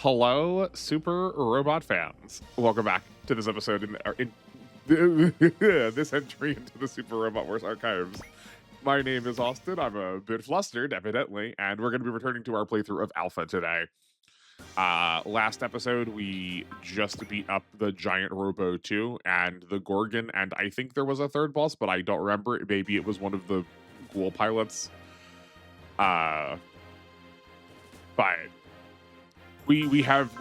Hello, super robot fans. Welcome back to this episode in this entry into the Super Robot Wars archives. My name is Austin. I'm a bit flustered, evidently, and we're going to be returning to our playthrough of Alpha today. Last episode, we just beat up the Giant Robo 2 and the Gorgon, and I think there was a third boss, but I don't remember. Maybe it was one of the Ghoul pilots. But we have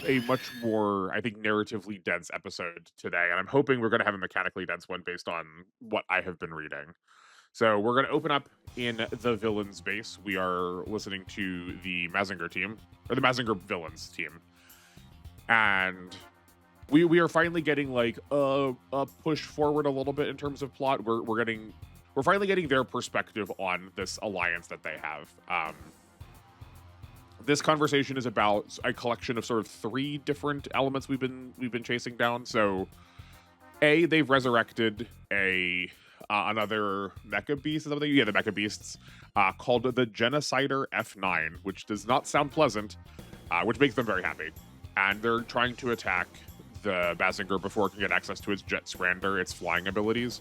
a much more, I think, narratively dense episode today, and I'm hoping we're going to have a mechanically dense one based on what I have been reading. So we're going to open up in the villains base. We are listening to the Mazinger team, or the Mazinger villains team, and we are finally getting like a push forward a little bit in terms of plot. We're finally getting their perspective on this alliance that they have. This conversation is about a collection of sort of three different elements we've been chasing down. So, they've resurrected another mecha beast or something. Yeah, the mecha beasts called the Genocider F9, which does not sound pleasant, which makes them very happy. And they're trying to attack the Mazinger before it can get access to its Jet Scrander, its flying abilities.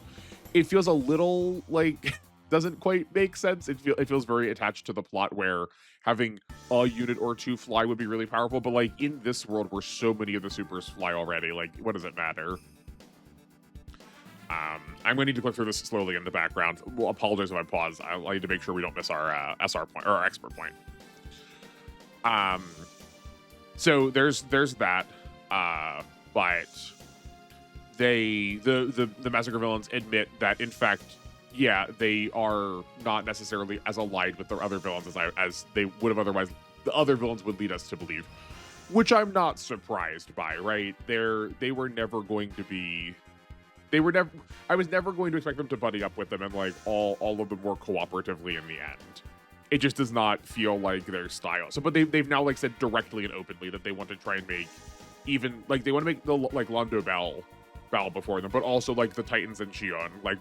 It feels a little like doesn't quite make sense. It feels very attached to the plot where having a unit or two fly would be really powerful, but like in this world where so many of the supers fly already, like what does it matter? I'm going to need to click through this slowly in the background. Well, apologize if I pause. I need to make sure we don't miss our SR point or our expert point. So there's that, but the Mazinger villains admit that in fact, yeah, they are not necessarily as allied with their other villains as they would have otherwise. The other villains would lead us to believe, which I'm not surprised by. Right? They were never going to be. I was never going to expect them to buddy up with them and like all of them work cooperatively in the end. It just does not feel like their style. So, but they've now like said directly and openly that they want to try and make even like they want to make the like Londo Bal before them, but also like the Titans and Shion like.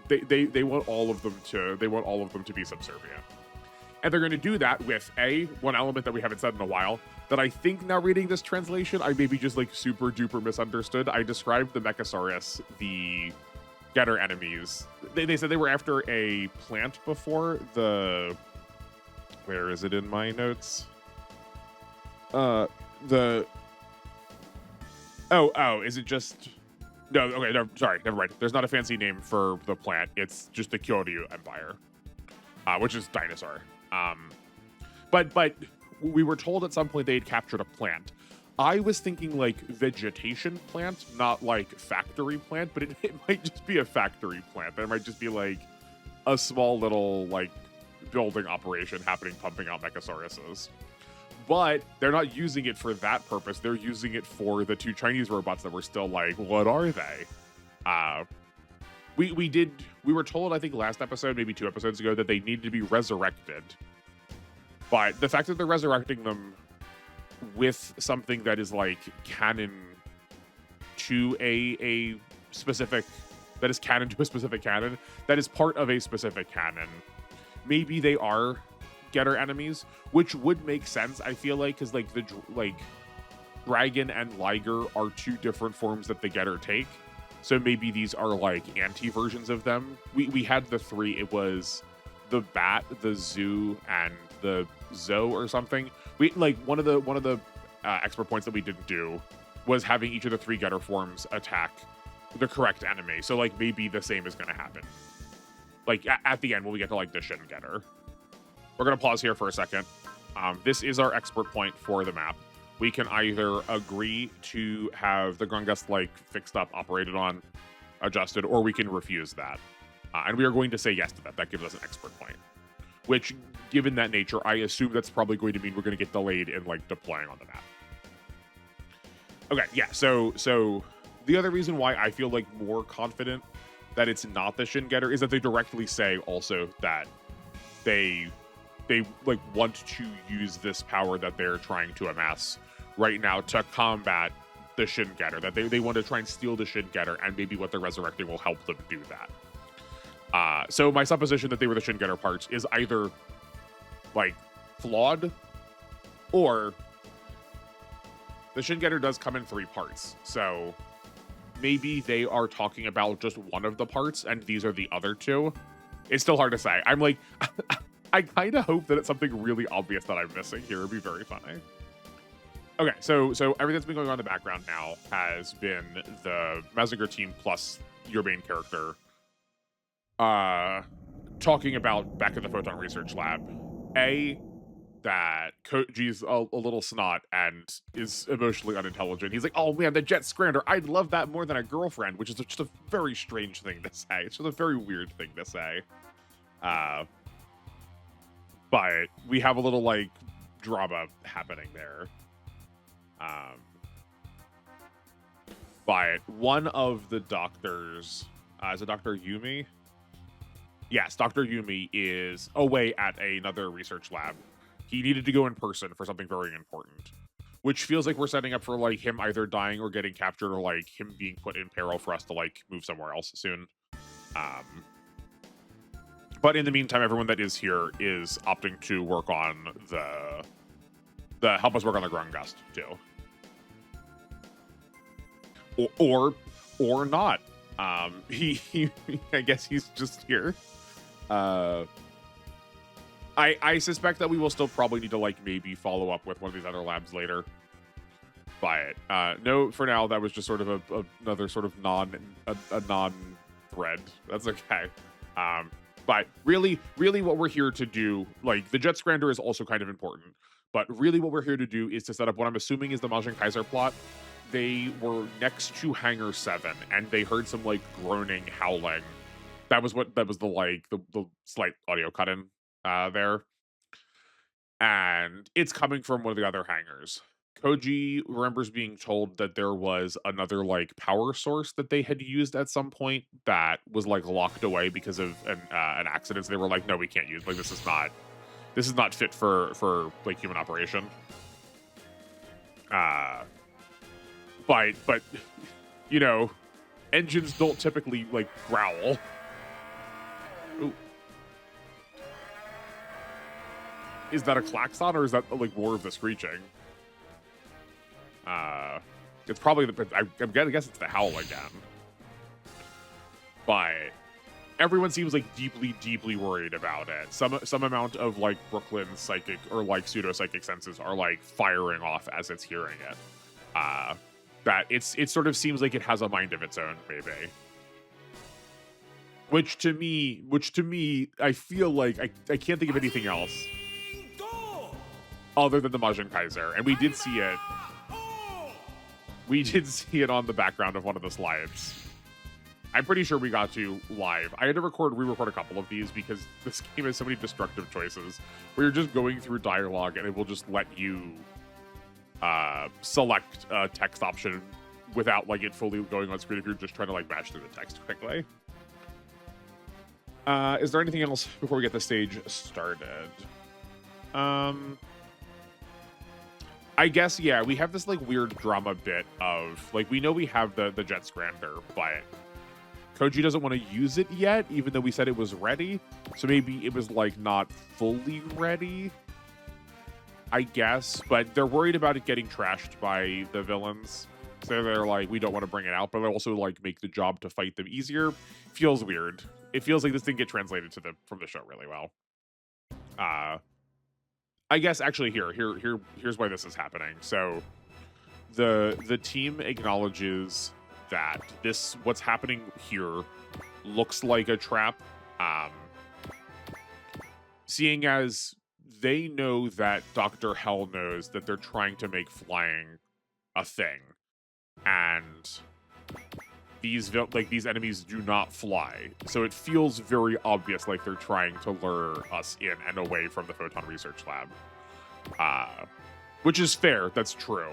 They want all of them to be subservient, and they're going to do that with one element that we haven't said in a while that I think now reading this translation I maybe just like super duper misunderstood. I described the Mechasaurus, the Getter enemies. They said they were after a plant before the. Where is it in my notes? Is it just? No, okay, no, sorry, never mind. There's not a fancy name for the plant. It's just the Kyoryu Empire, which is dinosaur. But we were told at some point they had captured a plant. I was thinking like vegetation plant, not like factory plant, but it might just be a factory plant. There might just be like a small little like building operation happening, pumping out Mechasauruses. But they're not using it for that purpose. They're using it for the two Chinese robots that were still like, what are they? We were told, I think last episode, maybe 2 episodes ago, that they needed to be resurrected. But the fact that they're resurrecting them with something that is like canon to a specific, that is canon to a specific canon, that is part of a specific canon. Maybe they are Getter enemies, which would make sense, I feel like, because like the Dragon and Liger are 2 different forms that the Getter take, so maybe these are like anti-versions of them. We had the 3. It was the Bat, the Zoo, and the Zo or something. We like one of the expert points that we didn't do was having each of the 3 Getter forms attack the correct enemy. So like maybe the same is going to happen. Like at the end when we get to like the Shin Getter. We're going to pause here for a second. This is our expert point for the map. We can either agree to have the Grungus like fixed up, operated on, adjusted, or we can refuse that. And we are going to say yes to that. That gives us an expert point. Which, given that nature, I assume that's probably going to mean we're going to get delayed in like deploying on the map. Okay, yeah, so the other reason why I feel like more confident that it's not the Shin Getter is that they directly say also that they like want to use this power that they're trying to amass right now to combat the Shin Getter, that they want to try and steal the Shin Getter, and maybe what they're resurrecting will help them do that. So my supposition that they were the Shin Getter parts is either like flawed or The Shingetter does come in 3 parts, so maybe they are talking about just one of the parts, and these are the other 2. It's still hard to say. I'm like, I kind of hope that it's something really obvious that I'm missing here. It'd be very funny. Okay, so everything that's been going on in the background now has been the Mazinger team plus your main character talking about back at the Photon Research Lab. That Koji's a little snot and is emotionally unintelligent. He's like, oh man, the Jet Scrander, I'd love that more than a girlfriend, which is just a very strange thing to say. It's just a very weird thing to say. But we have a little like drama happening there. But one of the doctors, is it Dr. Yumi? Yes, Dr. Yumi is away at another research lab. He needed to go in person for something very important, which feels like we're setting up for like him either dying or getting captured, or like him being put in peril for us to like move somewhere else soon. But in the meantime, everyone that is here is opting to work on the help us work on the Grungust too, or not. He I guess he's just here. I suspect that we will still probably need to like maybe follow up with one of these other labs later. But no, for now that was just sort of another sort of non thread. That's okay. But really what we're here to do, like the Jet Scrander is also kind of important, but really what we're here to do is to set up what I'm assuming is the Majin Kaiser plot. They were next to Hangar 7 and they heard some like groaning, howling. That was the slight audio cut in there. And it's coming from one of the other hangars. Koji remembers being told that there was another like power source that they had used at some point that was like locked away because of an accident. So they were like, no, we can't use, like, this is not fit for like human operation. But you know, engines don't typically like growl. Ooh. Is that a klaxon or is that like more of the screeching? It's probably I'm gonna guess it's the howl again. But everyone seems like deeply worried about it. Some amount of like Brooklyn's psychic or like pseudo psychic senses are like firing off as it's hearing it. That it sort of seems like it has a mind of its own, maybe. Which to me, I feel like I can't think of anything else other than the Majin Kaiser, and we did see it. We did see it on the background of one of the slides. I'm pretty sure we got to live. I had to re-record a couple of these because this game has so many destructive choices where you're just going through dialogue and it will just let you select a text option without like it fully going on screen if you're just trying to like bash through the text quickly. Is there anything else before we get the stage started? I guess, yeah, we have this like weird drama bit of like, we know we have the Jet Scrander, but Koji doesn't want to use it yet, even though we said it was ready. So maybe it was like not fully ready, I guess, but they're worried about it getting trashed by the villains. So they're like, we don't want to bring it out, but they also like make the job to fight them easier. Feels weird. It feels like this didn't get translated from the show really well. I guess actually here's why this is happening. So the team acknowledges that what's happening here looks like a trap. Seeing as they know that Dr. Hell knows that they're trying to make flying a thing, and these enemies do not fly, so it feels very obvious like they're trying to lure us in and away from the Photon Research Lab, which is fair. That's true.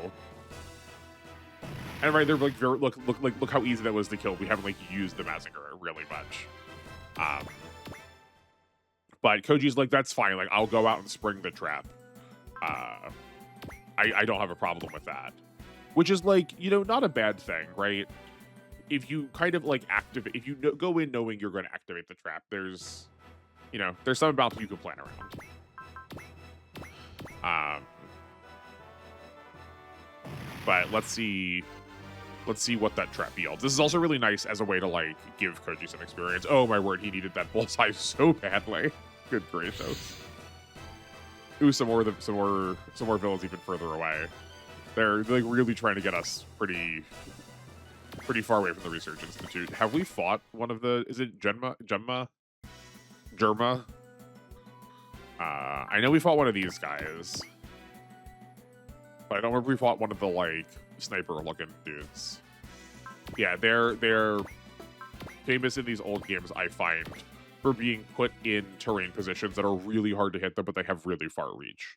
And right, they're like, look how easy that was to kill. We haven't like used the Mazinger really much. But Koji's like, that's fine. Like, I'll go out and spring the trap. I don't have a problem with that. Which is like, you know, not a bad thing, right? If you kind of like activate, if you go in knowing you're going to activate the trap, there's some about you can plan around. But let's see what that trap yields. This is also really nice as a way to like give Koji some experience. Oh my word, he needed that bullseye so badly. Good gracious. Ooh, some more villains even further away. They're like really trying to get us pretty far away from the Research Institute. Have we fought one of the? Is it Germa? I know we fought one of these guys, but I don't remember if we fought one of the like sniper-looking dudes. Yeah, they're famous in these old games, I find, for being put in terrain positions that are really hard to hit them, but they have really far reach.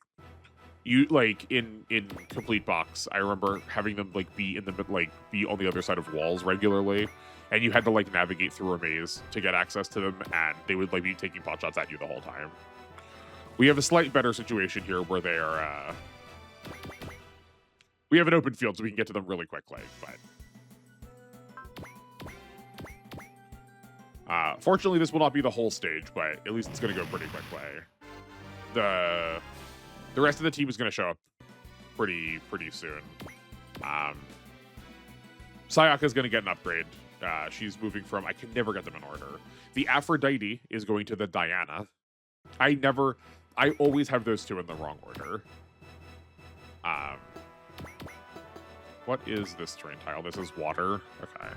You like in Complete Box, I remember having them like be on the other side of walls regularly, and you had to like navigate through a maze to get access to them, and they would like be taking pot shots at you the whole time. We have a slight better situation here where they are. We have an open field, so we can get to them really quickly, but fortunately, this will not be the whole stage, but at least it's going to go pretty quickly. The rest of the team is going to show up pretty soon. Sayaka is going to get an upgrade. She's moving from... I can never get them in order. The Aphrodite is going to the Diana. I always have those two in the wrong order. What is this terrain tile? This is water. Okay.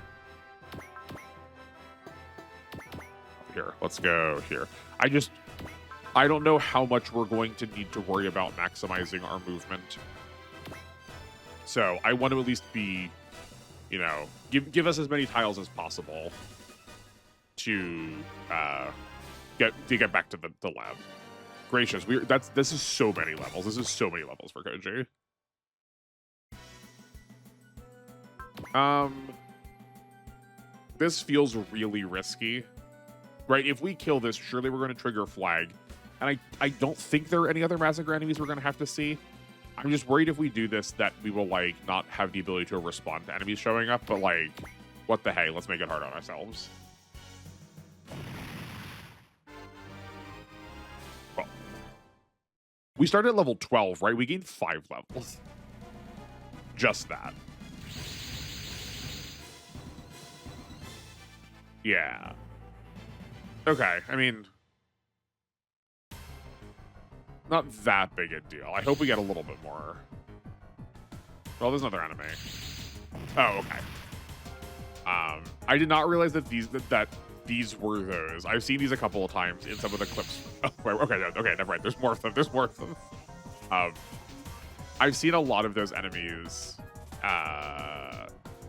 Here, let's go here. I don't know how much we're going to need to worry about maximizing our movement. So I want to at least be, you know, give us as many tiles as possible to get back to the lab. Gracious, this is so many levels. This is so many levels for Koji. This feels really risky. Right, if we kill this, surely we're going to trigger flag. And I don't think there are any other Massacre enemies we're going to have to see. I'm just worried if we do this that we will, like, not have the ability to respond to enemies showing up. But, like, what the hey? Let's make it hard on ourselves. Well, we started at level 12, right? We gained 5 levels. Just that. Yeah. Okay, I mean, not that big a deal. I hope we get a little bit more. Well, there's another enemy. Oh, okay. I did not realize that these were those. I've seen these a couple of times in some of the clips. Oh, okay, never mind. There's more of them. There's more of them. I've seen a lot of those enemies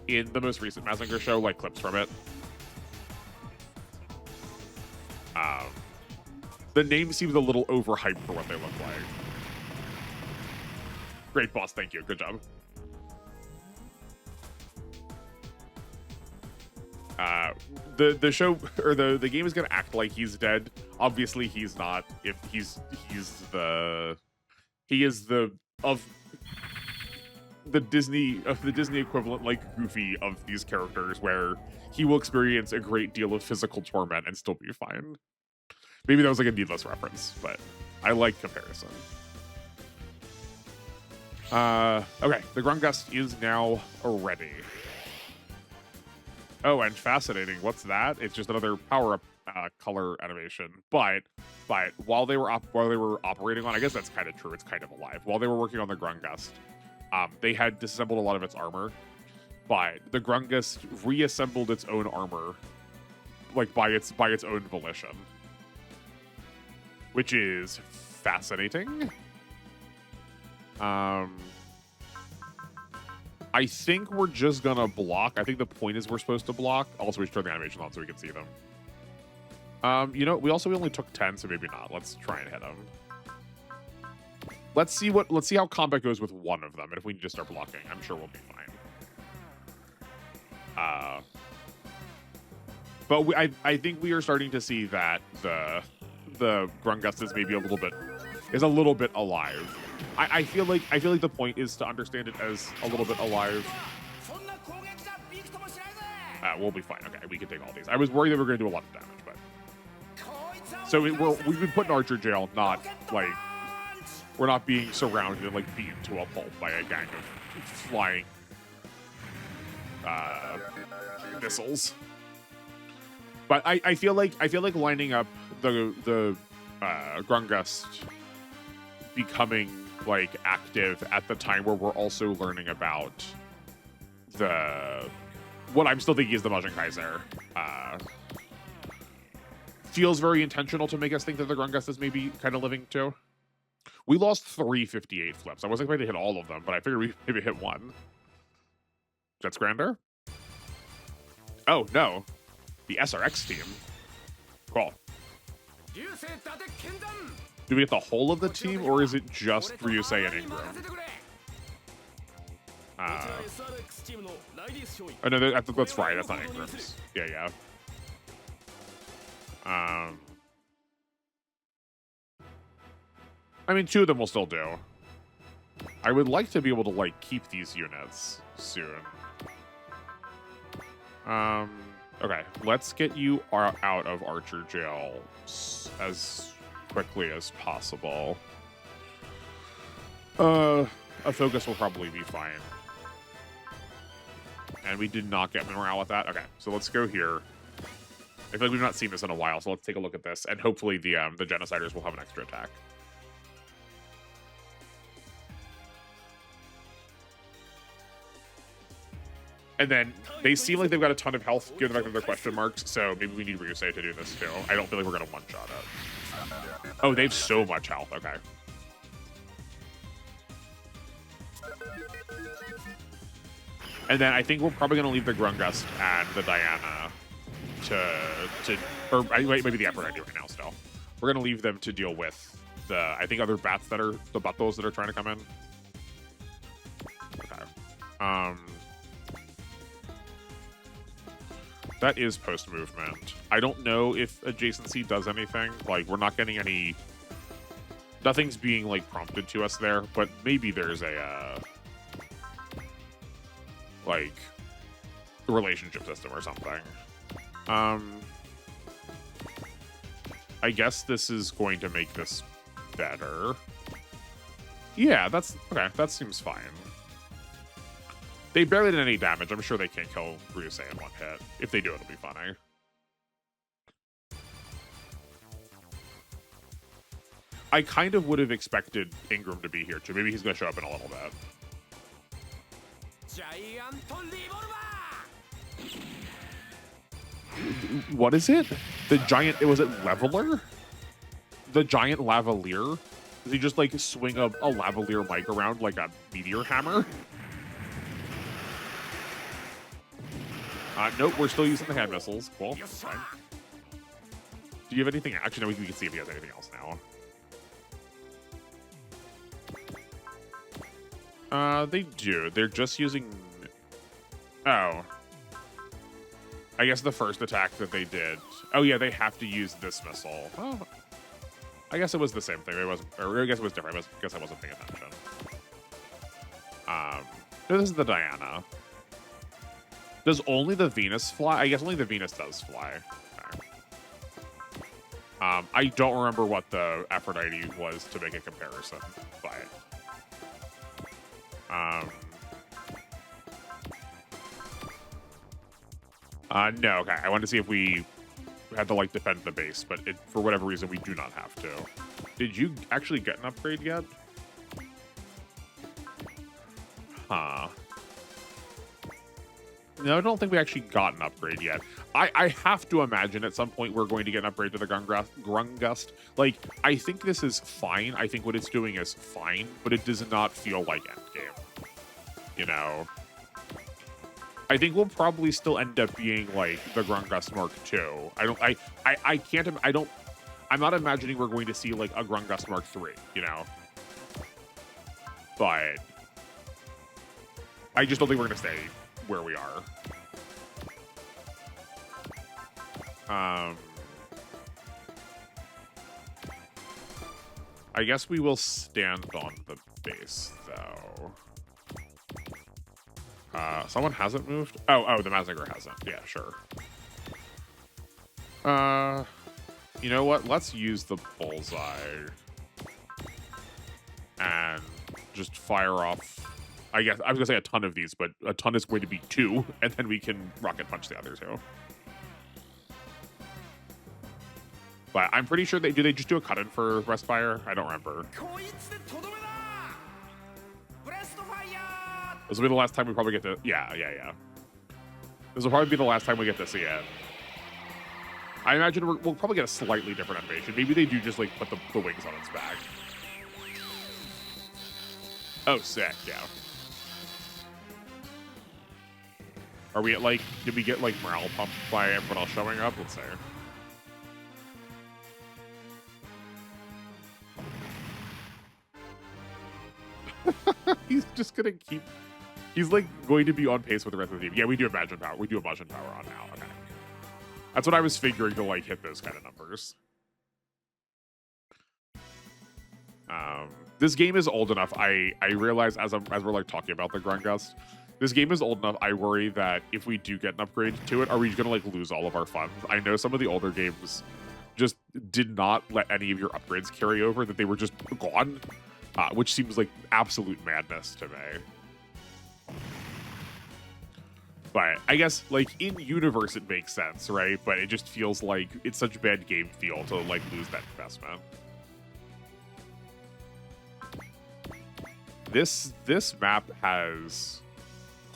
in the most recent Mazinger show, like clips from it. The name seems a little overhyped for what they look like. Great boss, thank you. Good job. The show or the game is gonna act like he's dead. Obviously, he's not. If he is the Disney equivalent, like Goofy, of these characters, where he will experience a great deal of physical torment and still be fine. Maybe that was like a needless reference, but I like comparison. Okay, the Grungust is now ready. Oh, and fascinating. What's that? It's just another power-up color animation. But while they were operating on, I guess that's kind of true. It's kind of alive. While they were working on the Grungust, they had disassembled a lot of its armor. But the Grungust reassembled its own armor, like by its own volition, which is fascinating. I think we're just gonna block. I think the point is we're supposed to block. Also, we should turn the animation on so we can see them. You know, we only took 10, so maybe not. Let's try and hit them. Let's see how combat goes with one of them, and if we can just start blocking, I'm sure we'll be fine. But I think we are starting to see that the Grungust is maybe a little bit alive. I feel like the point is to understand it as a little bit alive. We'll be fine. Okay, we can take all these. I was worried that we were going to do a lot of damage, but so we've been put in Archer jail, not like we're not being surrounded and like beaten to a pulp by a gang of flying missiles. But I feel like lining up the Grungust becoming like active at the time where we're also learning about what I'm still thinking is the Majin Kaiser. Feels very intentional to make us think that the Grungust is maybe kind of living too. We lost 358 flips. I wasn't going to hit all of them, but I figured we maybe hit one. Jets Grander? Oh, no. The SRX team. Cool. Do we get the whole of the team, or is it just Ryusei and Ingram? Oh, no, that's right. That's not Ingram's. Yeah. I mean, 2 of them will still do. I would like to be able to, like, keep these units soon. Okay, let's get you out of Archer Jail as quickly as possible. A focus will probably be fine. And we did not get morale with that. Okay, so let's go here. I feel like we've not seen this in a while, so let's take a look at this, and hopefully the Genociders will have an extra attack. And then they seem like they've got a ton of health, given the fact that they're question marks, so maybe we need Ryusei to do this too. I don't feel like we're going to one-shot it. Oh, they have so much health. Okay. And then I think we're probably going to leave the Grungust and the Diana or maybe the Emperor I do right now still. We're going to leave them to deal with the, I think, other bats that are, the Batos that are trying to come in. Okay. That is post-movement. I don't know if adjacency does anything. Like, we're not getting any... Nothing's being, like, prompted to us there, but maybe there's a, like, relationship system or something. I guess this is going to make this better. Yeah, that's... Okay, that seems fine. They barely did any damage. I'm sure they can't kill Ryusei in one hit. If they do, it'll be funny. I kind of would have expected Ingram to be here, too. Maybe he's going to show up in a little bit. What is it? The giant... Was it Leveler? The giant Lavalier? Does he just, like, swing a Lavalier mic around like a meteor hammer? Nope, we're still using the hand missiles. Cool. Fine. Do you have anything? Actually, no, we can see if he has anything else now. They do. They're just using... Oh. I guess the first attack that they did... Oh, yeah, they have to use this missile. Oh. I guess it was the same thing. It wasn't... Or I guess it was different. I guess I wasn't paying attention. This is the Diana. Does only the Venus fly? I guess only the Venus does fly. Okay. I don't remember what the Aphrodite was to make a comparison, but... no, okay. I wanted to see if we had to, like, defend the base, but for whatever reason, we do not have to. Did you actually get an upgrade yet? Huh. No, I don't think we actually got an upgrade yet. I have to imagine at some point we're going to get an upgrade to the Grungust. Like, I think this is fine. I think what it's doing is fine, but it does not feel like endgame. You know? I think we'll probably still end up being, like, the Grungust Mark II. I'm not imagining we're going to see, like, a Grungust Mark III, you know? But I just don't think we're going to stay where we are. I guess we will stand on the base, though. Someone hasn't moved? Oh, the Mazinger hasn't. Yeah, sure. You know what? Let's use the bullseye and just fire off I guess I was gonna say a ton of these, but a ton is going to be 2, and then we can rocket punch the other 2. But I'm pretty sure do they just do a cut-in for Breast Fire? I don't remember. This will be the last time we probably get to... Yeah. This will probably be the last time we get to see it. I imagine we'll probably get a slightly different animation. Maybe they do just, like, put the wings on its back. Oh, sick, yeah. Are we at, like... Did we get, like, morale pumped by everyone else showing up? Let's see. He's just gonna keep... He's, like, going to be on pace with the rest of the team. Yeah, we do Imagine Power. We do Imagine Power on now. Okay. That's what I was figuring to, like, hit those kind of numbers. This game is old enough. I realize as we're, like, talking about the Grungust, this game is old enough. I worry that if we do get an upgrade to it, are we gonna, like, lose all of our funds? I know some of the older games just did not let any of your upgrades carry over, that they were just gone, which seems like absolute madness to me. But I guess, like, in universe it makes sense, right? But it just feels like it's such a bad game feel to, like, lose that investment. This map has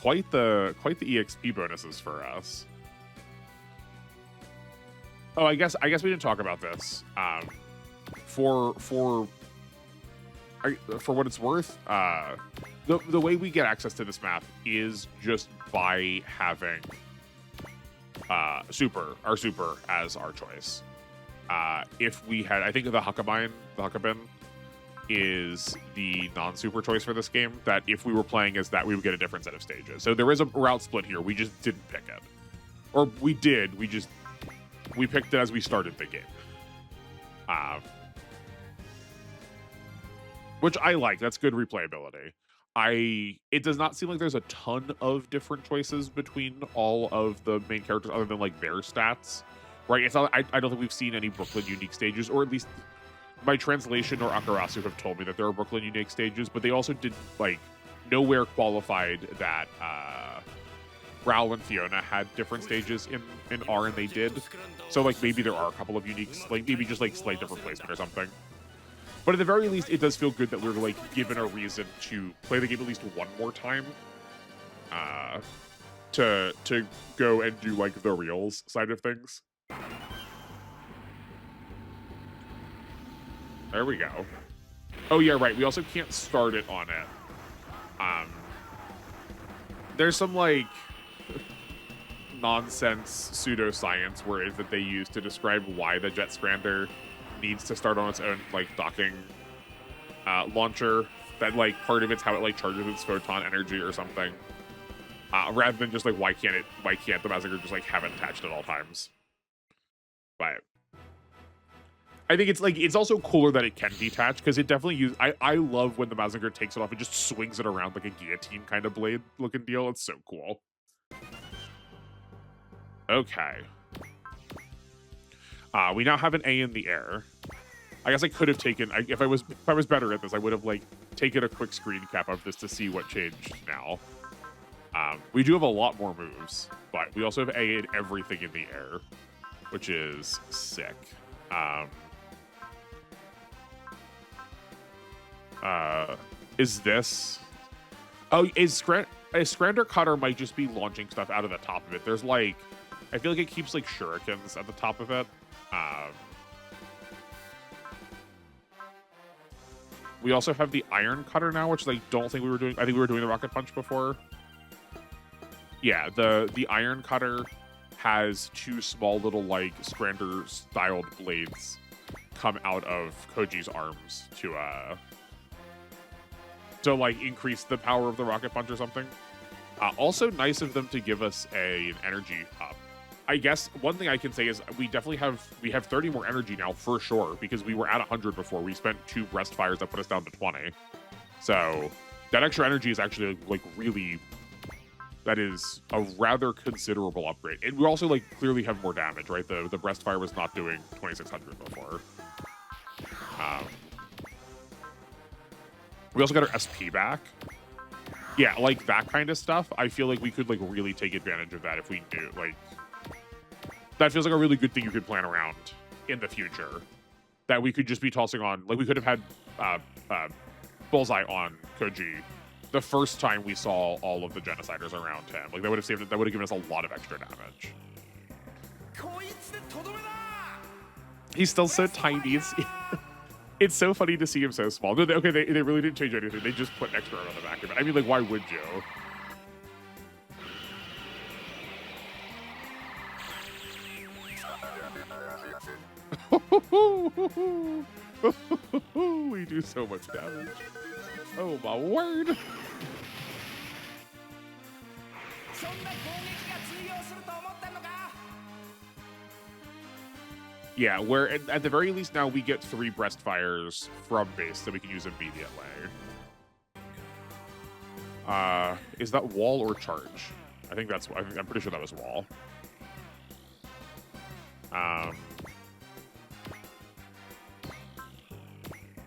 quite the EXP bonuses for us. Oh, I guess we didn't talk about this. For what it's worth, the way we get access to this map is just by having our super as our choice. If we had, I think the Huckabin is the non-super choice for this game, that if we were playing as that, we would get a different set of stages. So there is a route split here. We just didn't pick it. Or we did, we picked it as we started the game. Which I like. That's good replayability. It does not seem like there's a ton of different choices between all of the main characters other than, like, their stats, right? It's not, I don't think we've seen any Brooklyn unique stages, or at least my translation or Akarasu have told me that there are Brooklyn unique stages, but they also did, like, nowhere qualified that Raul and Fiona had different stages in R, and they did. So, like, maybe there are a couple of uniques, like, maybe just, like, slight different placement or something. But at the very least, it does feel good that we're, like, given a reason to play the game at least one more time. To go and do, like, the reels side of things. There we go. Oh, yeah, right. We also can't start it on it. There's some, like, nonsense pseudoscience word that they use to describe why the Jet Scrander needs to start on its own, like, docking launcher. That, like, part of it's how it, like, charges its photon energy or something. Rather than just, like, why can't the Mazinger just, like, have it attached at all times? But I think it's, like, it's also cooler that it can detach, because it definitely I love when the Mazinger takes it off and just swings it around like a guillotine kind of blade looking deal. It's so cool. Okay. We now have an A in the air. I guess I could have taken, if I was better at this, I would have, like, taken a quick screen cap of this to see what changed now. We do have a lot more moves, but we also have A in everything in the air, which is sick. Is this... Oh, a Scrander Cutter might just be launching stuff out of the top of it. There's, like... I feel like it keeps, like, shurikens at the top of it. We also have the Iron Cutter now, which I don't think we were doing. I think we were doing the Rocket Punch before. Yeah, the Iron Cutter has two small little, like, Scrander-styled blades come out of Koji's arms to like increase the power of the Rocket Punch or something. Also nice of them to give us an energy up. I guess one thing I can say is we have 30 more energy now for sure, because we were at 100 before. We spent 2 Breast Fires that put us down to 20. So that extra energy is actually, like, really, that is a rather considerable upgrade. And we also, like, clearly have more damage, right? The Breast Fire was not doing 2600 before. We also got our SP back. Yeah, like that kind of stuff. I feel like we could like really take advantage of that if we do. Like that feels like a really good thing you could plan around in the future. That we could just be tossing on. Like we could have had Bullseye on Koji the first time we saw all of the genociders around him. Like that would have saved it. That would have given us a lot of extra damage. He's still so tiny. It's so funny to see him so small. No, okay, they really didn't change anything. They just put an extra on the back of it. I mean, like, why would you? We do so much damage. Oh my word. Yeah, where at the very least now we get 3 breast fires from base that we can use immediately. Is that wall or charge? I think that's. I'm pretty sure that was wall.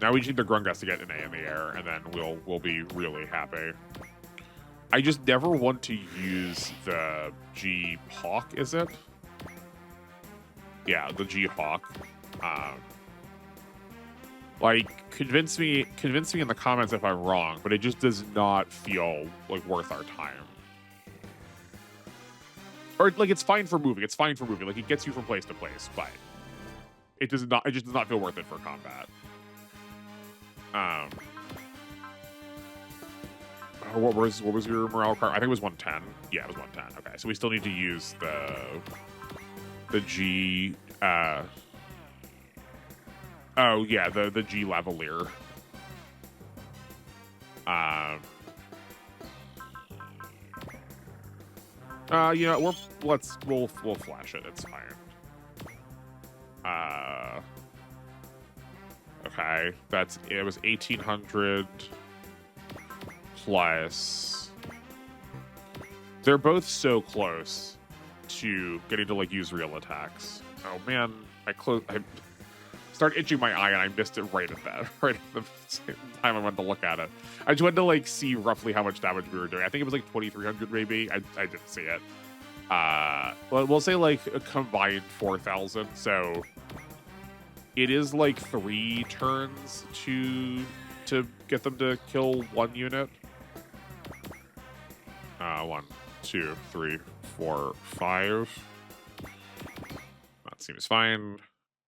Now we just need the Grungus to get an A in the air, and then we'll be really happy. I just never want to use the G Hawk. Is it? Yeah, the G Hawk. Like, convince me in the comments if I'm wrong, but it just does not feel like worth our time. Or like it's fine for moving. It's fine for moving. Like it gets you from place to place, but it does not. It just does not feel worth it for combat. What was your morale card? I think it was 110. Yeah, it was 110. Okay, so we still need to use the G. Oh yeah, the G Lavalier. You know, we'll flash it. It's fine. Okay, it was 1800 plus. They're both so close to getting to like use real attacks. Oh man, I started itching my eye and I missed it right at the same time I wanted to look at it. I just wanted to like see roughly how much damage we were doing. I think it was like 2300 maybe. I didn't see it. Well, we'll say like a combined 4000. So it is like 3 turns to get them to kill 1 unit. 1, 2, 3, 4, 5. That seems fine.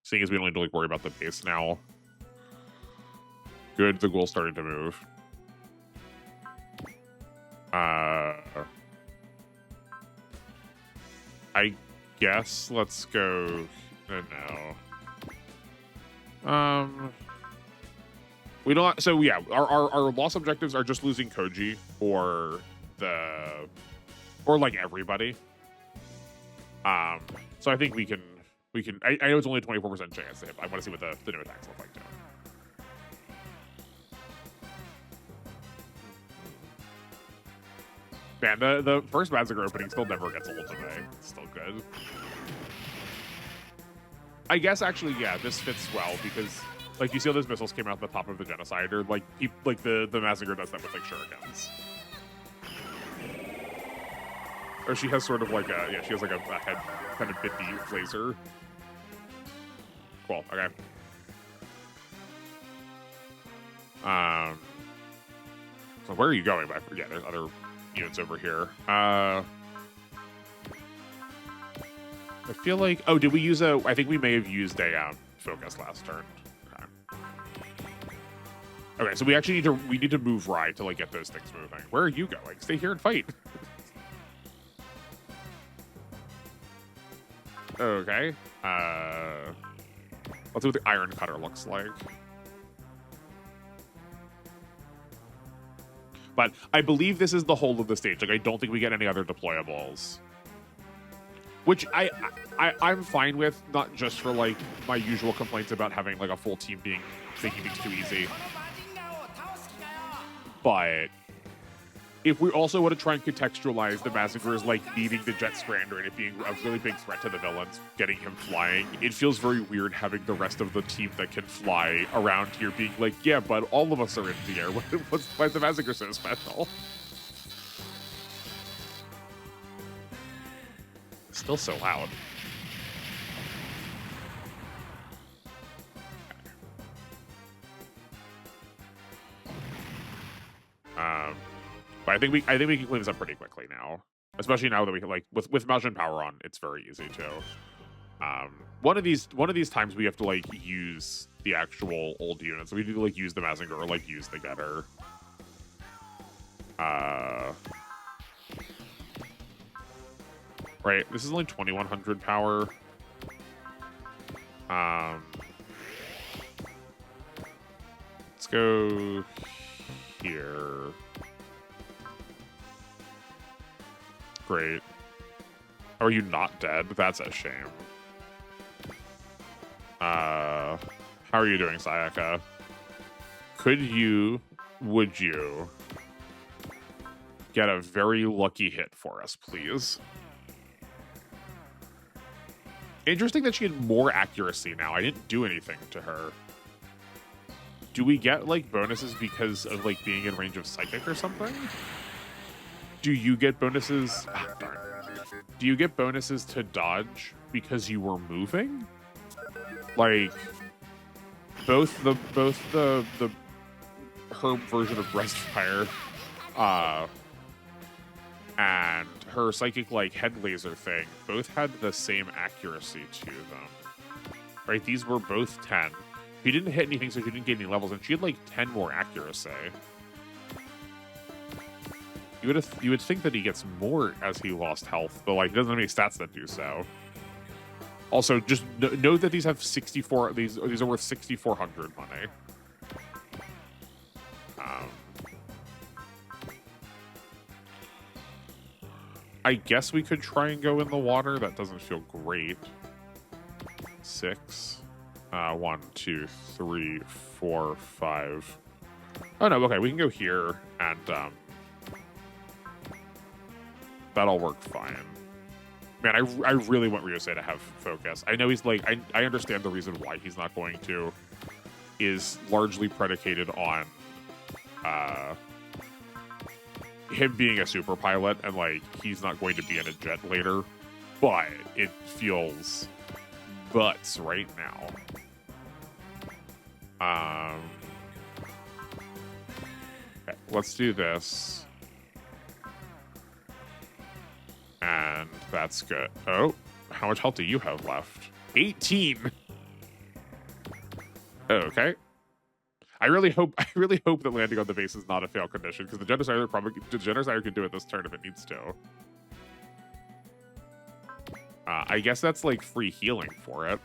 Seeing as we don't need to like worry about the base now. Good, the ghoul started to move. I guess let's go. No. We don't. So yeah, our loss objectives are just losing Koji or like everybody. So I think we can. I know it's only a 24% chance to hit. I want to see what the new attacks look like too. Man, the first Massacre opening still never gets old to me. It's still good. I guess actually, yeah, this fits well because like you see all those missiles came out the top of the Genocider. Like the Massacre does that with like shurikens. Or she has sort of like she has like a head kind of 50 laser. Cool. Okay. So where are you going? Yeah, there's other units over here. I feel like. Oh, did we use a? I think we may have used a focus last turn. Okay. Okay, so we actually need to move Rai to like get those things moving. Where are you going? Stay here and fight. Okay. Let's see what the Iron Cutter looks like. But I believe this is the whole of the stage. Like, I don't think we get any other deployables. Which I'm fine with, not just for, like, my usual complaints about having, like, a full team thinking things too easy. But if we also want to try and contextualize the Massacre as like needing the Jet Strander and it being a really big threat to the villains, getting him flying, it feels very weird having the rest of the team that can fly around here being like, yeah, but all of us are in the air. Why is the Massacre so special? Still so loud. But I think we can clean this up pretty quickly now, especially now that we can, like, with Majin Power on, it's very easy to. One of these times we have to like use the actual old units. We need to like use the Mazinger or like use the Getter. Right. This is only 2100 power. Let's go here. Great. Are you not dead? That's a shame. How are you doing, Sayaka? Would you get a very lucky hit for us, please? Interesting that she had more accuracy now. I didn't do anything to her. Do we get, like, bonuses because of, like, being in range of Psychic or something? Do you get bonuses? Ah, darn. Do you get bonuses to dodge because you were moving? Like, both the her version of Breast Fire, and her Psychic, like, head laser thing, both had the same accuracy to them. Right? These were both 10. He didn't hit anything, so she didn't get any levels, and she had, like, 10 more accuracy. You would think that he gets more as he lost health, but, like, he doesn't have any stats that do so. Also, just note that these have 64. These are worth 6,400 money. I guess we could try and go in the water. That doesn't feel great. 6. 1, 2, 3, 4, 5. Oh no, okay, we can go here and that'll work fine. Man, I really want Ryusei to have focus. I know he's like, I understand the reason why he's not going to is largely predicated on him being a super pilot and like he's not going to be in a jet later, but it feels butts right now. Okay, let's do this. And that's good. Oh, how much health do you have left? 18. Okay. I really hope that landing on the base is not a fail condition, because the Genocider can do it this turn if it needs to. I guess that's like free healing for it.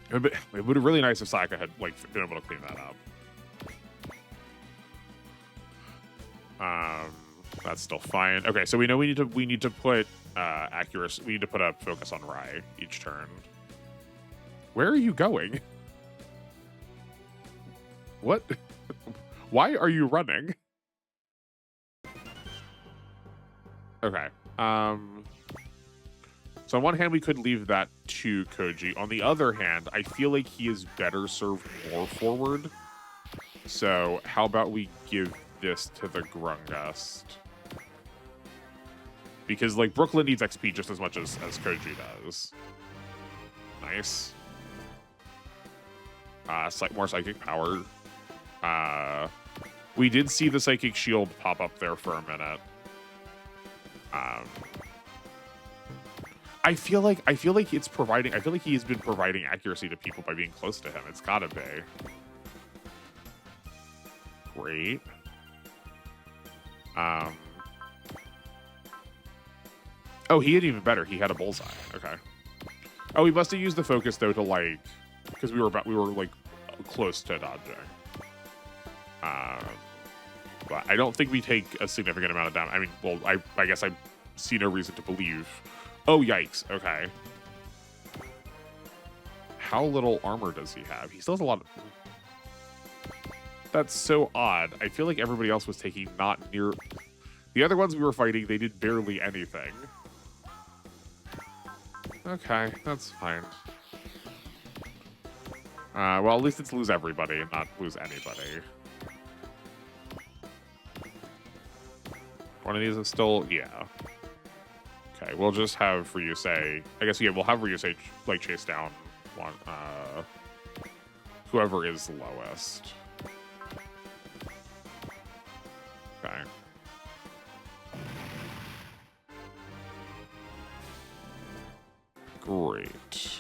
It would be really nice if Sayaka had like been able to clean that up. That's still fine. Okay, so we know we need to put accuracy. We need to put a focus on Rai each turn. Where are you going? What? Why are you running? Okay. So on one hand, we could leave that to Koji. On the other hand, I feel like he is better served more forward. So how about we give this to the Grungust? Because, like, Brooklyn needs XP just as much as Koji does. Nice. More Psychic Power. We did see the Psychic Shield pop up there for a minute. I feel like it's providing. I feel like he's been providing accuracy to people by being close to him. It's gotta be. Great. Oh, he had even better. He had a bullseye. Okay. Oh, we must have used the focus though to like, because we were like close to dodging. But I don't think we take a significant amount of damage. I mean, well, I guess I see no reason to believe. Oh, yikes. Okay. How little armor does he have? He still has a lot of... That's so odd. I feel like everybody else was taking not near... The other ones we were fighting, they did barely anything. Okay, that's fine. Well, at least it's lose everybody and not lose anybody. One of these is still, yeah. Okay, we'll just have Ryusei. I guess, yeah, we'll have Ryusei, like, chase down one, whoever is lowest. Okay. Great.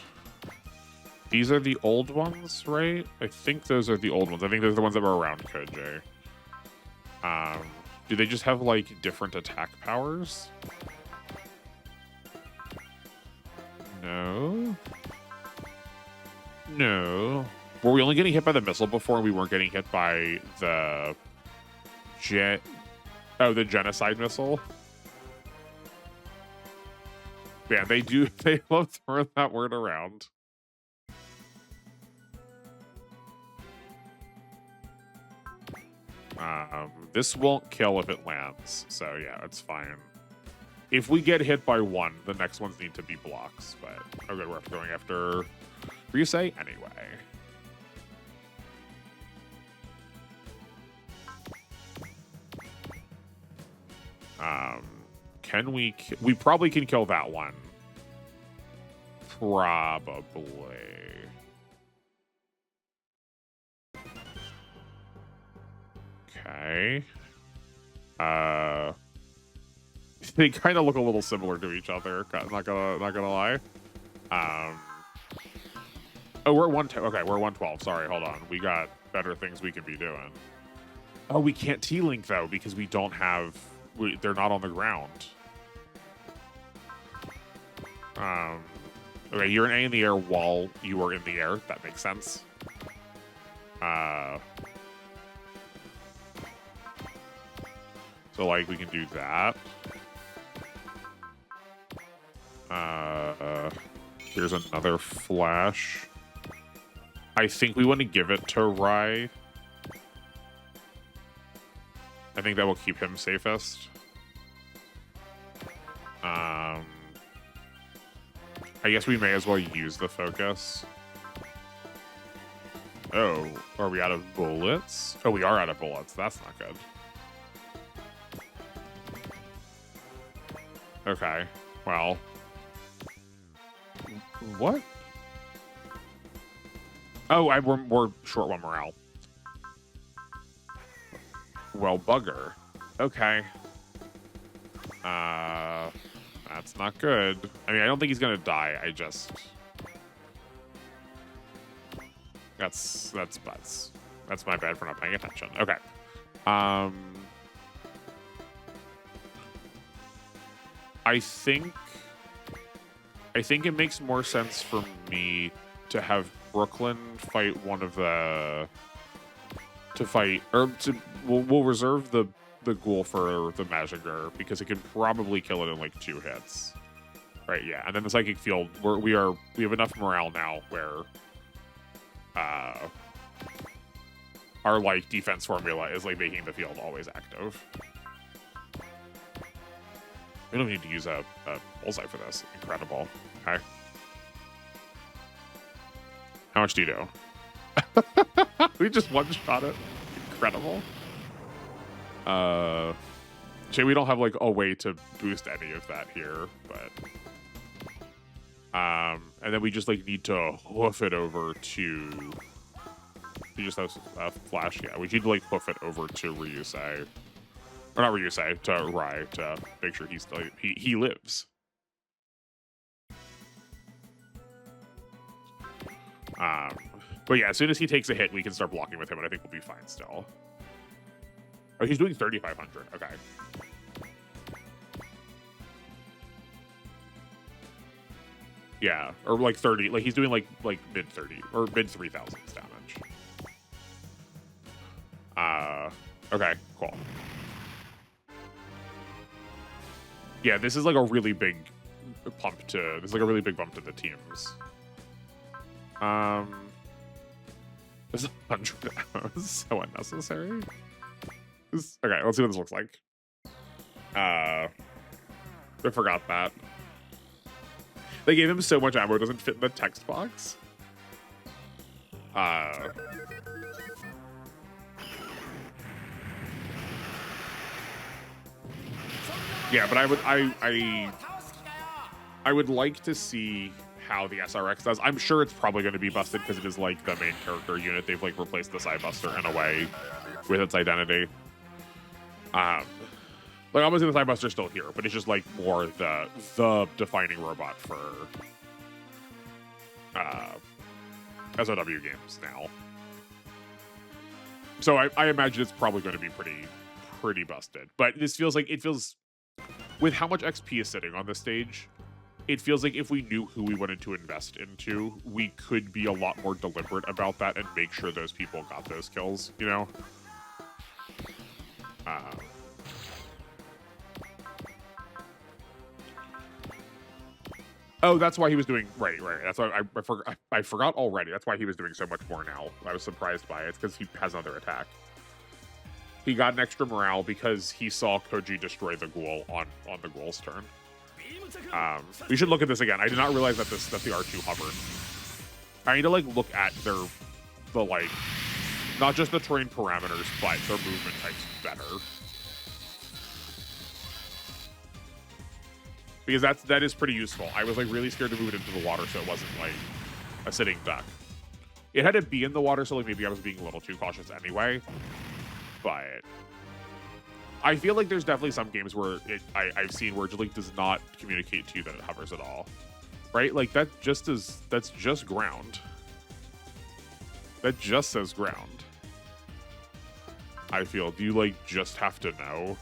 These are the old ones, right? I think those are the old ones. I think those are the ones that were around Koji. Do they just have, like, different attack powers? No. No. Were we only getting hit by the missile before and we weren't getting hit by the the genocide missile? Yeah, they do. They love throwing that word around. This won't kill if it lands, so yeah, it's fine. If we get hit by one, the next ones need to be blocks, but okay, we're going after Ryusei anyway. Can we probably can kill that one. Probably. Okay. They kind of look a little similar to each other. Not gonna lie. Oh, we're 110. Okay, we're 112. Sorry, hold on. We got better things we can be doing. Oh, we can't T-Link though because we don't have. They're not on the ground. Okay, you're an A in the air while you are in the air. That makes sense. So, like, we can do that. Here's another flash. I think we want to give it to Rai. I think that will keep him safest. I guess we may as well use the focus. Oh, are we out of bullets? Oh, we are out of bullets. That's not good. Okay, well. What? Oh, we're short one morale. Well, bugger. Okay. That's not good. I mean, I don't think he's gonna die. I just... That's my bad for not paying attention. Okay. I think it makes more sense for me to have Brooklyn fight one of the... We'll reserve the ghoul for the Magiker because it can probably kill it in like 2 hits. Right, yeah. And then the Psychic Field, we have enough morale now where our like defense formula is like making the field always active. We don't need to use a bullseye for this. Incredible. Okay. How much do you do? We just one-shot it. Incredible. We don't have like a way to boost any of that here, but and then we just like need to hoof it over to. We just have a flash. Yeah, we need to like hoof it over to Ryusei, or not Ryusei, to Rai to make sure he's still he lives. But yeah, as soon as he takes a hit, we can start blocking with him, and I think we'll be fine still. Oh, he's doing 3,500. Okay. Yeah, or like 30. Like he's doing like mid 30 or mid 3,000s damage. Okay, cool. Yeah, this is like a really big bump to. This is like a really big bump to the teams. This is 100 arrows, so unnecessary. Okay, let's see what this looks like. I forgot that. They gave him so much ammo it doesn't fit in the text box. Yeah, but I would like to see how the SRX does. I'm sure it's probably going to be busted because it is like the main character unit. They've like replaced the Cybuster in a way with its identity. Like obviously the Cybuster's still here, but it's just like more the defining robot for SOW games now. So I imagine it's probably going to be pretty busted. But this feels like with how much XP is sitting on this stage, it feels like if we knew who we wanted to invest into, we could be a lot more deliberate about that and make sure those people got those kills, you know? Oh, that's why he was doing right. That's why I forgot already. That's why he was doing so much more now. I was surprised by it. It's because he has another attack. He got an extra morale because he saw Koji destroy the ghoul on the ghoul's turn. We should look at this again. I did not realize that the R2 hovered. I need to like look at the like not just the terrain parameters, but their movement types better. Because that is pretty useful. I was like really scared to move it into the water so it wasn't like a sitting duck. It had to be in the water, so like maybe I was being a little too cautious anyway. But I feel like there's definitely some games where I've seen where it just like does not communicate to you that it hovers at all, right? Like that's just ground. That just says ground. I feel. Do you like just have to know?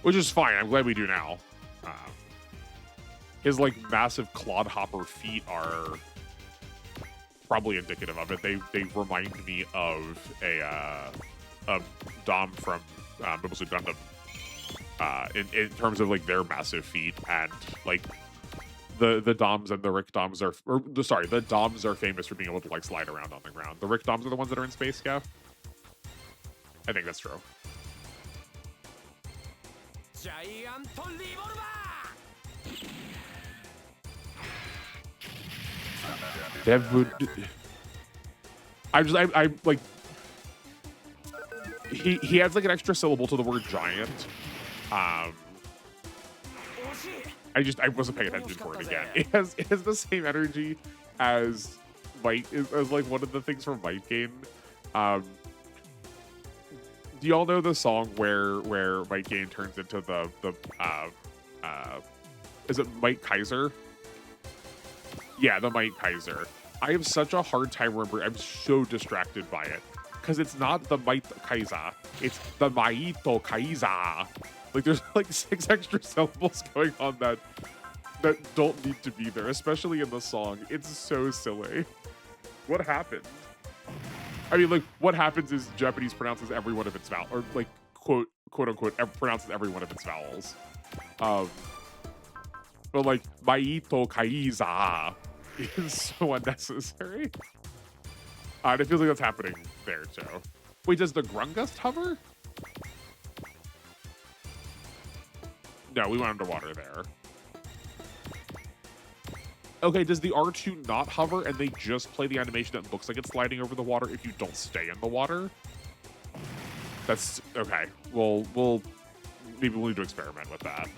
Which is fine. I'm glad we do now. His like massive clodhopper feet are probably indicative of it. They remind me of a Dom from Mobile Suit Gundam in terms of like their massive feet, and like the Doms and the Rick Doms are the Doms are famous for being able to like slide around on the ground. The Rick Doms are the ones that are in space, Gav. I think that's true. That would. I like. He adds like an extra syllable to the word giant. I wasn't paying attention for it again. It has the same energy as Might as like one of the things from Might Gain. Do y'all know the song where Might Gain turns into the is it Might Kaiser? Yeah, the Might Kaiser. I have such a hard time remembering. I'm so distracted by it because it's not the Might Kaiser. It's the Maito Kaiser. Like there's like 6 extra syllables going on that don't need to be there, especially in the song. It's so silly. What happened? I mean, like, what happens is Japanese pronounces every one of its vowels, or like quote unquote pronounces every one of its vowels. But like Maito Kaiza is so unnecessary. And it feels like that's happening there too. Wait, does the Grungust hover? No, we went underwater there. Okay, does the R2 not hover and they just play the animation that looks like it's sliding over the water if you don't stay in the water? That's okay. We'll maybe we'll need to experiment with that.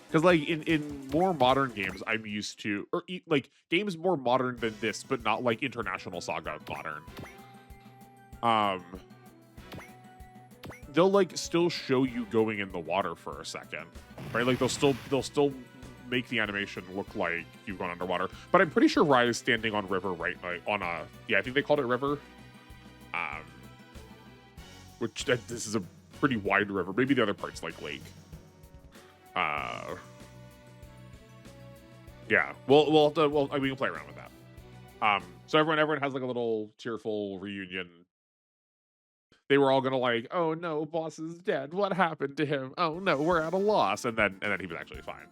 Because like in more modern games, I'm used to, or like games more modern than this, but not like International Saga modern. They'll like still show you going in the water for a second, right? Like they'll still make the animation look like you've gone underwater. But I'm pretty sure Rai is standing on river, right? Like on a, yeah, I think they called it river. Which this is a pretty wide river. Maybe the other part's like lake. Yeah, we can play around with that. So everyone has like a little tearful reunion. They were all gonna like, oh no, boss is dead. What happened to him? Oh no, we're at a loss. And then he was actually fine.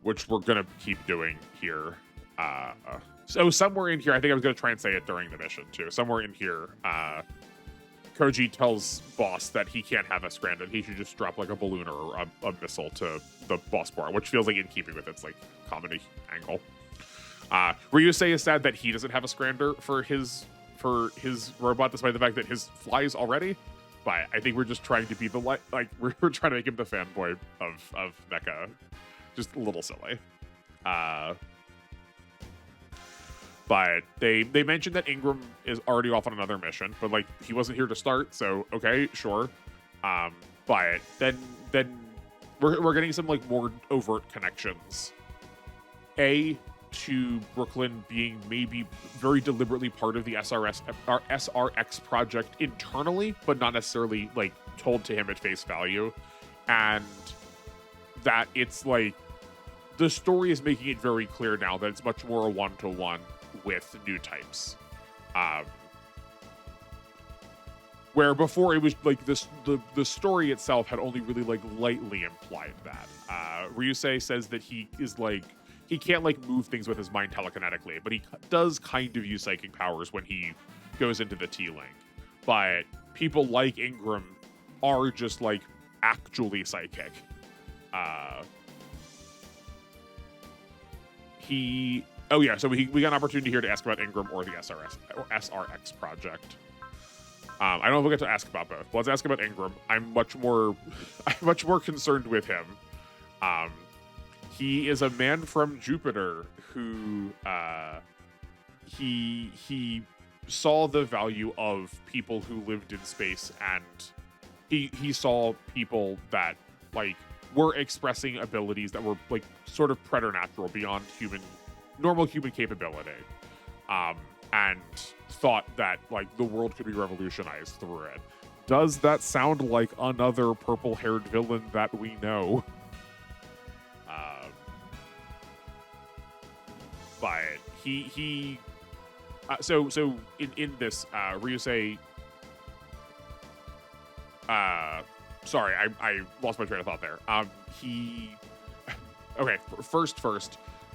Which we're gonna keep doing here. So somewhere in here, I think I was gonna try and say it during the mission too. Somewhere in here, Koji tells boss that he can't have us stranded. He should just drop like a balloon or a missile to the boss bar, which feels like in keeping with its like comedy angle. Ryusei is sad that he doesn't have a scrander for his for his robot, despite the fact that his flies already. But I think we're just trying to be the we're trying to make him the fanboy of Mecha, just a little silly. But they mentioned that Ingram is already off on another mission, but like he wasn't here to start, so okay, sure. But then we're getting some like more overt connections. To Brooklyn being maybe very deliberately part of the SRX project internally, but not necessarily like told to him at face value, and that it's like the story is making it very clear now that it's much more a one-to-one with new types. Where before it was like the story itself had only really like lightly implied that. Ryusei says that he is like he can't like move things with his mind telekinetically, but he does kind of use psychic powers when he goes into the T-Link. But people like Ingram are just like actually psychic. So we got an opportunity here to ask about Ingram or the SRX project. I don't know if we'll get to ask about both. But let's ask about Ingram. I'm much more concerned with him. He is a man from Jupiter who he saw the value of people who lived in space, and he saw people that like were expressing abilities that were like sort of preternatural beyond normal human capability, and thought that like the world could be revolutionized through it. Does that sound like another purple-haired villain that we know? But so in this Ryusei, sorry, I lost my train of thought there. Okay, first,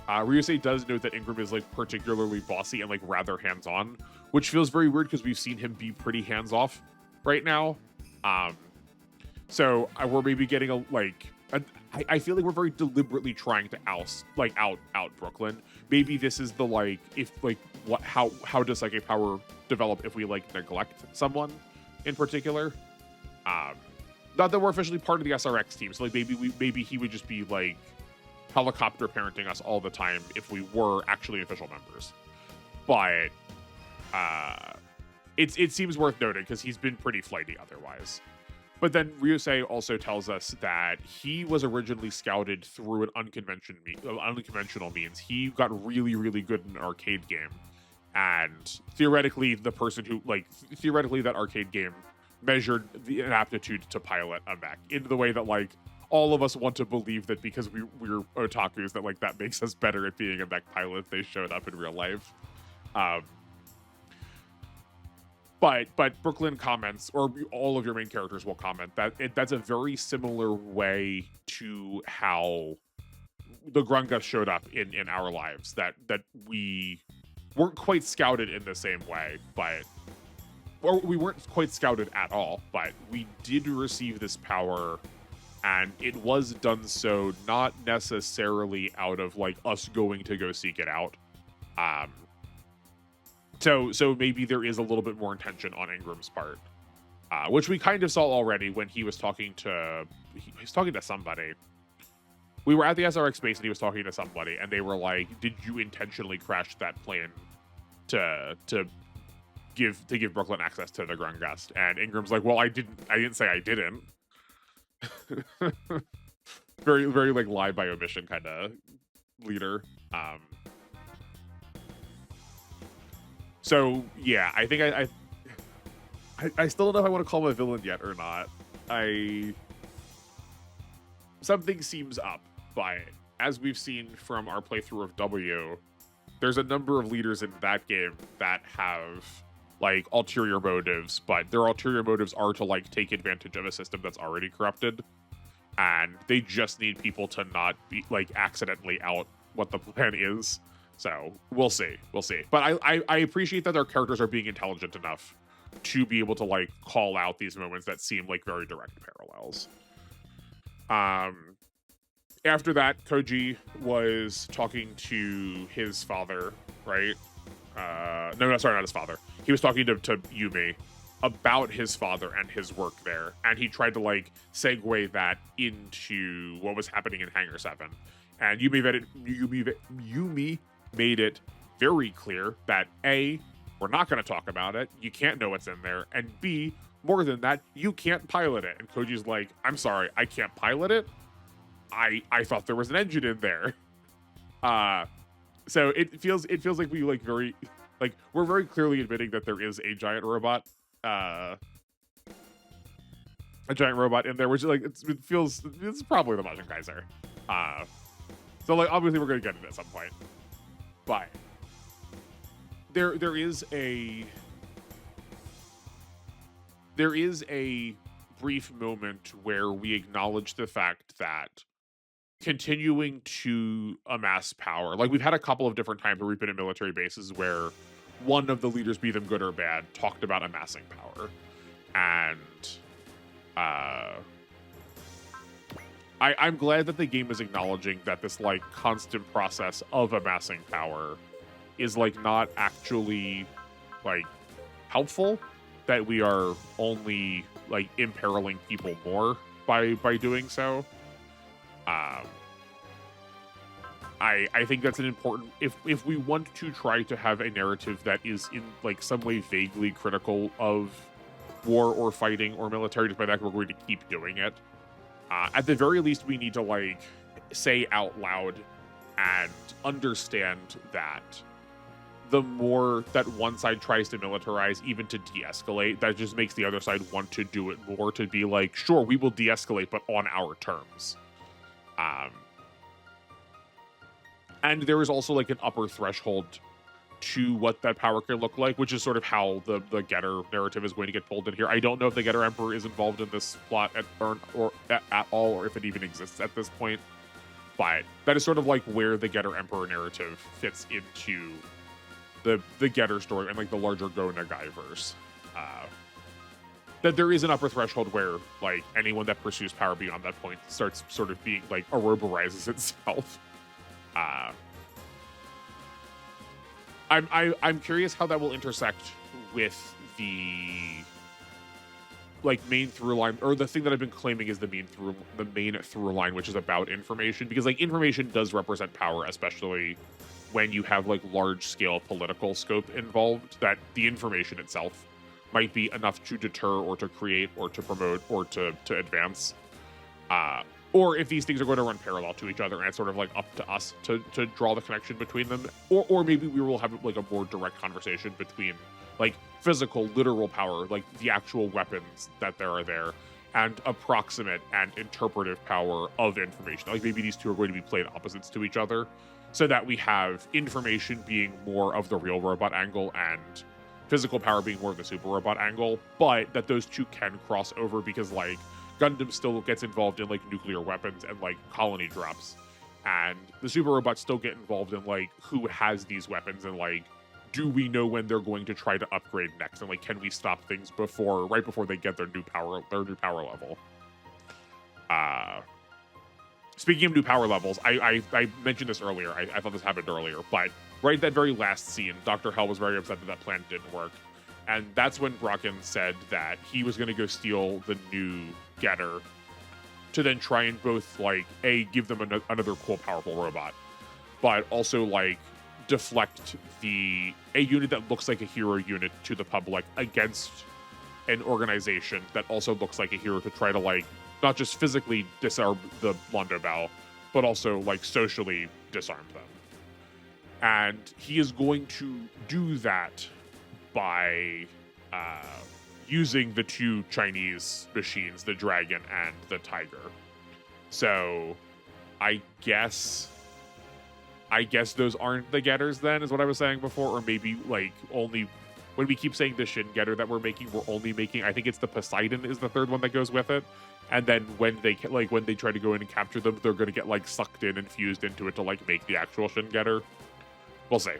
Ryusei does note that Ingram is like particularly bossy and like rather hands-on, which feels very weird because we've seen him be pretty hands-off right now. So we're maybe getting I feel like we're very deliberately trying to out Brooklyn. Maybe this is the like if like how does psychic power develop if we like neglect someone in particular. Not that we're officially part of the SRX team, so like maybe he would just be like helicopter parenting us all the time if we were actually official members. But it seems worth noting because he's been pretty flighty otherwise. But then Ryusei also tells us that he was originally scouted through an unconventional means. He got really, really good in an arcade game. And theoretically, that arcade game measured an aptitude to pilot a mech in the way that, like, all of us want to believe that because we're otakus, that, like, that makes us better at being a mech pilot if they showed up in real life. But Brooklyn comments, or all of your main characters will comment, that that's a very similar way to how the Grunga showed up in our lives. That we weren't quite scouted in the same way, or we weren't quite scouted at all, but we did receive this power, and it was done so not necessarily out of like us going to go seek it out. So maybe there is a little bit more intention on Ingram's part, which we kind of saw already when he was talking to somebody. We were at the SRX base and he was talking to somebody, and they were like, "Did you intentionally crash that plane to give Brooklyn access to the Grungust?" And Ingram's like, "Well, I didn't say I didn't." Very, very like lie by omission kind of leader. So yeah, I think I still don't know if I want to call him a villain yet or not. Something seems up, but as we've seen from our playthrough of W, there's a number of leaders in that game that have like ulterior motives, but their ulterior motives are to like take advantage of a system that's already corrupted, and they just need people to not be like accidentally out what the plan is. So we'll see. But I appreciate that our characters are being intelligent enough to be able to like call out these moments that seem like very direct parallels. After that, Koji was talking to his father, right? No, sorry, not his father. he was talking to Yumi about his father and his work there, and he tried to like segue that into what was happening in Hangar 7. And Yumi made it very clear that A, we're not going to talk about it, you can't know what's in there, and B, more than that, you can't pilot it. And Koji's like, I'm sorry, I can't pilot it? I thought there was an engine in there. So it feels like we like very like we're very clearly admitting that there is a giant robot in there, which like it's probably the Majin Kaiser. So like obviously we're gonna get it at some point, but there is a brief moment where we acknowledge the fact that continuing to amass power, like we've had a couple of different times where we've been at military bases where one of the leaders, be them good or bad, talked about amassing power. And I'm glad that the game is acknowledging that this like constant process of amassing power is like not actually like helpful, that we are only like imperiling people more by doing so. I think that's an important, if we want to try to have a narrative that is in like some way vaguely critical of war or fighting or military, despite that we're going to keep doing it. At the very least, we need to like say out loud and understand that the more that one side tries to militarize, even to de-escalate, that just makes the other side want to do it more, to be like, sure, we will de-escalate, but on our terms. And there is also like an upper threshold to what that power can look like, which is sort of how the Getter narrative is going to get pulled in here. I don't know if the Getter Emperor is involved in this plot at all, or if it even exists at this point. But that is sort of like where the Getter Emperor narrative fits into the Getter story and like the larger Go Nagai verse. That there is an upper threshold where like anyone that pursues power beyond that point starts sort of being like Ouroborizes itself. I'm curious how that will intersect with the like main through line, or the thing that I've been claiming is the main through line, which is about information, because like information does represent power, especially when you have like large scale political scope involved, that the information itself might be enough to deter or to create or to promote or to advance. Or if these things are going to run parallel to each other, and it's sort of like up to us to draw the connection between them, or maybe we will have like a more direct conversation between like physical, literal power, like the actual weapons that there are there, and approximate and interpretive power of information. Like maybe these two are going to be played opposites to each other, so that we have information being more of the real robot angle and physical power being more of the super robot angle, but that those two can cross over, because like Gundam still gets involved in like nuclear weapons and like colony drops, and the super robots still get involved in like who has these weapons, and like do we know when they're going to try to upgrade next, and like can we stop things right before they get their new power level. Speaking of new power levels, I mentioned this earlier. I thought this happened earlier, but right at that very last scene, Dr. Hell was very upset that plan didn't work. And that's when Bracken said that he was going to go steal the new Getter to then try and both, like, give them another cool, powerful robot, but also, like, deflect a unit that looks like a hero unit to the public against an organization that also looks like a hero, to try to, like, not just physically disarm the Londo Bell, but also, like, socially disarm them. And he is going to do that by using the two Chinese machines, the Dragon and the Tiger. So I guess those aren't the Getters then, is what I was saying before, or maybe like only when we keep saying the Shin Getter that we're only making, I think it's the Poseidon is the third one that goes with it. And then when they try to go in and capture them, they're going to get like sucked in and fused into it to like make the actual Shin Getter. We'll see.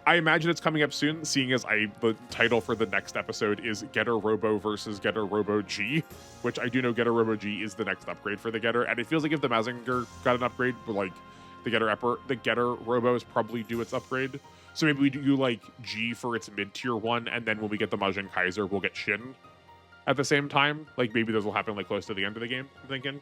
I imagine it's coming up soon, seeing as the title for the next episode is Getter Robo versus Getter Robo G, which I do know Getter Robo G is the next upgrade for the Getter, and it feels like if the Mazinger got an upgrade, but like the Getter Robos probably do its upgrade. So maybe we do like G for its mid-tier one, and then when we get the Majin Kaiser, we'll get Shin at the same time. Like maybe those will happen like close to the end of the game, I'm thinking.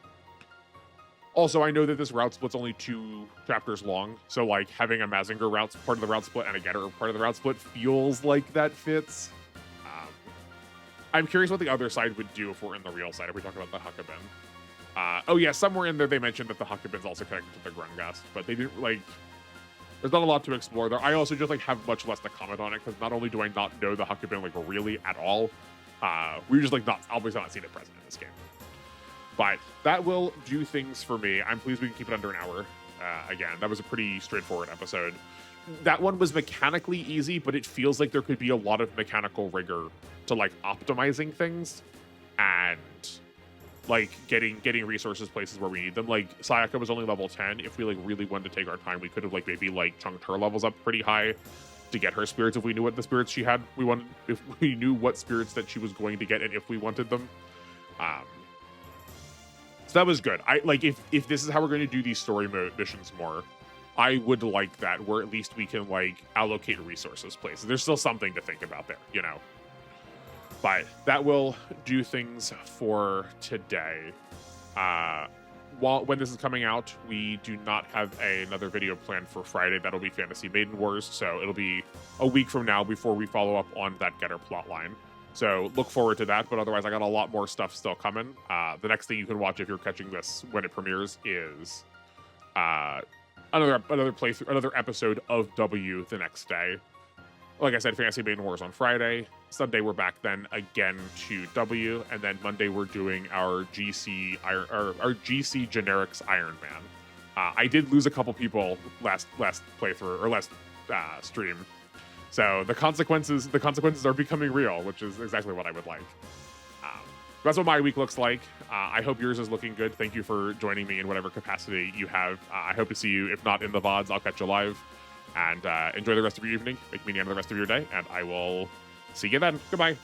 Also, I know that this route split's only 2 chapters long, so like having a Mazinger route part of the route split and a Getter part of the route split feels like that fits. I'm curious what the other side would do if we're in the real side, if we talk about the Huckabin. Oh yeah, somewhere in there they mentioned that the Huckabin's also connected to the Grungast, but they didn't like. There's not a lot to explore there. I also just like have much less to comment on it because not only do I not know the Huckabin like really at all, we're just like not obviously not seen it present in this game. But that will do things for me. I'm pleased we can keep it under an hour. Again, that was a pretty straightforward episode. That one was mechanically easy, but it feels like there could be a lot of mechanical rigor to like optimizing things and like getting resources places where we need them. Like Sayaka was only level 10. If we like really wanted to take our time, we could have like maybe like chunked her levels up pretty high to get her spirits if we knew what the spirits she had. If we knew what spirits that she was going to get and if we wanted them. So that was good. I like if this is how we're going to do these story mode missions more, I would like that where at least we can like allocate resources places. There's still something to think about there, you know. But that will do things for today. When this is coming out, we do not have another video planned for Friday. That'll be Fantasy Maiden Wars, so it'll be a week from now before we follow up on that Getter plotline. So look forward to that, but otherwise I got a lot more stuff still coming. The next thing you can watch if you're catching this when it premieres is another playthrough, another episode of W the next day. Like I said, Fantasy Maiden Wars on Friday. Sunday we're back then again to W, and then Monday we're doing our GC generics Iron Man. I did lose a couple people last playthrough or last stream, so the consequences are becoming real, which is exactly what I would like. That's what my week looks like. I hope yours is looking good. Thank you for joining me in whatever capacity you have. I hope to see you. If not in the VODs, I'll catch you live. And enjoy the rest of your evening. Make me the end of the rest of your day. And I will see you then. Goodbye.